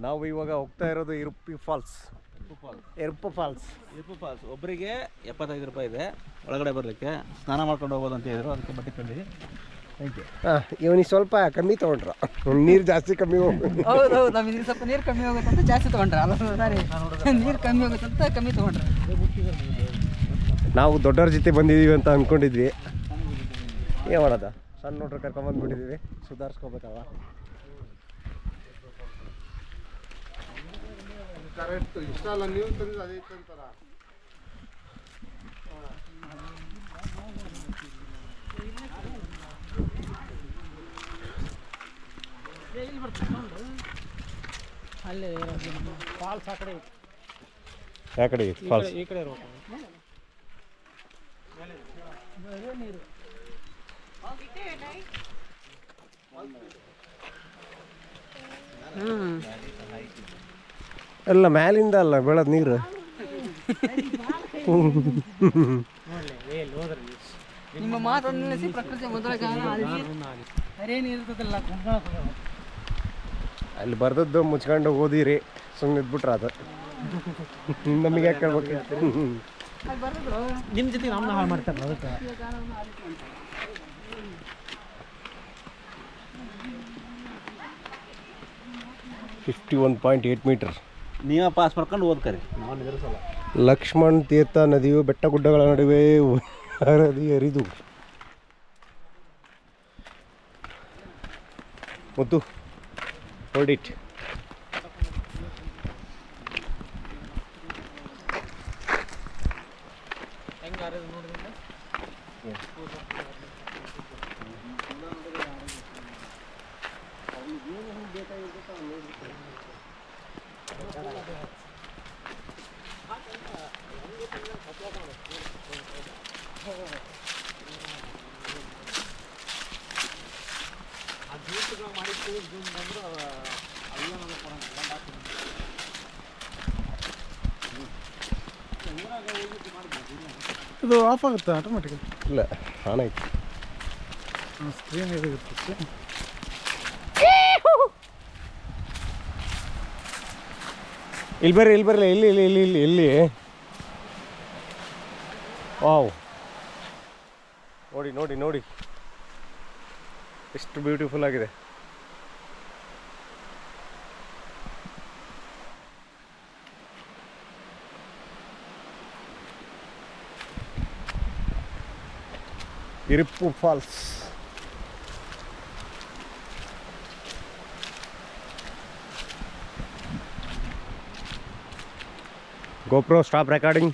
ನಾವು ಇವಾಗ ಹೋಗ್ತಾ ಇರೋದು ಇರುಪ್ಪು ಫಾಲ್ಸ್. ಒಬ್ಬರಿಗೆ 75 ರೂಪಾಯಿ ಇದೆ ಒಳಗಡೆ ಬರಲಿಕ್ಕೆ. ಸ್ನಾನ ಮಾಡ್ಕೊಂಡು ಹೋಗೋದು ಅಂತ ಹೇಳಿದ್ರು, ಅದಕ್ಕೆ ಬಟ್ಟೆ ತಂದು. Thank you. ಇವನಿಗೆ ಸ್ವಲ್ಪ ಕಮ್ಮಿ ತೊಗೊಂಡ್ರ, ನೀರು ಜಾಸ್ತಿ ಕಮ್ಮಿ ಹೌದು, ನಮಗೆ ಸ್ವಲ್ಪ ನೀರು ಕಮ್ಮಿ ಹೋಗುತ್ತೆ ಅಂತ ಜಾಸ್ತಿ ತೊಗೊಂಡ್ರ. ಅಲ್ಲ ನೀರು ಕಮ್ಮಿ ಹೋಗುತ್ತೆ ಅಂತ ಕಮ್ಮಿ ತೊಗೊಂಡ್ರೆ. ನಾವು ದೊಡ್ಡವ್ರ ಜೊತೆ ಬಂದಿದ್ದೀವಿ ಅಂತ ಅಂದ್ಕೊಂಡಿದ್ವಿ. ಏನು ಮಾಡೋದ, ಸಣ್ಣ ನೋಡ್ರೆ ಕರ್ಕೊಂಬಂದ್ಬಿಟ್ಟಿದ್ದೀವಿ, ಸುಧಾರಿಸ್ಕೋಬೇಕಲ್ಲ. ಕರೆಕ್ಟ್ ಇಷ್ಟ ಅಲ್ಲ, ನೀವು ತಂದಿದ್ದು ಅದೇ ಅಂತಾರ. ಅಲ್ಲೇ ಫಾಲ್ಸ್ ಆ ಕಡೆ, ಯಾವ ಕಡೆ ಫಾಲ್ಸ್? ಈ ಕಡೆ ಇರ್ಬೇಕು. ನೀರು ಎಲ್ಲ ಮ್ಯಾಲಿಂದ ಅಲ್ಲ ಬೆಳದ್ ನೀರು. ನಿಮ್ಮ ಮಾತನ್ನು ನಿಲ್ಲಿಸಿ ಪ್ರಕೃತಿ ಮೊದಲ ಗಾನ ಹರೇನು ಇರ್ತದಲ್ಲ. ಅಲ್ಲಿ ಬರ್ದದ್ದು ಮುಚ್ಕೊಂಡು ಓದಿರಿ, ಸುಮ್ಮನೆ ಇದ್ಬಿಟ್ರೆ ಅದು ನಮಗೆ ಯಾಕೆ ಕೇಳ್ಬೇಕು? ನಿಮ್ಮ ಜೊತೆ ನಮ್ಮನ್ನ ಹಾಳು ಮಾಡ್ತಾರೆ. ಅದಕ್ಕೆ 51.8 ಮೀಟರ್. ನೀವೇ ಪಾಸ್ ಮಾಡ್ಕೊಂಡು ಓದ್ಕರಿ, ನಾನು ಎದುರಿಸಲ್ಲ. ಲಕ್ಷ್ಮಣ್ ತೀರ್ಥ ನದಿಯು ಬೆಟ್ಟ ಗುಡ್ಡಗಳ ನಡುವೆ ಹರಿದು ಮತ್ತು ಹೊರಡಿಟ್. ಇದು ಆಫ್ ಆಗುತ್ತೆ ಆಟೋಮೆಟಿಕ್? ಇಲ್ಲ, ಆನ್ ಆಯ್ತು. ಸ್ಕ್ರೀನ್ ಇರುತ್ತೆ. ಇಲ್ಲಿ ಬರ್ರಿ, ಇಲ್ಲಿ ಬರಲಿ, ಇಲ್ಲಿ ಇಲ್ಲಿ ಇಲ್ಲಿ ಇಲ್ಲಿ ಇಲ್ಲಿ ವಾವ್, ನೋಡಿ ನೋಡಿ ನೋಡಿ ಎಷ್ಟು ಬ್ಯೂಟಿಫುಲ್ ಆಗಿದೆ. Iruppu Falls. GoPro, stop recording.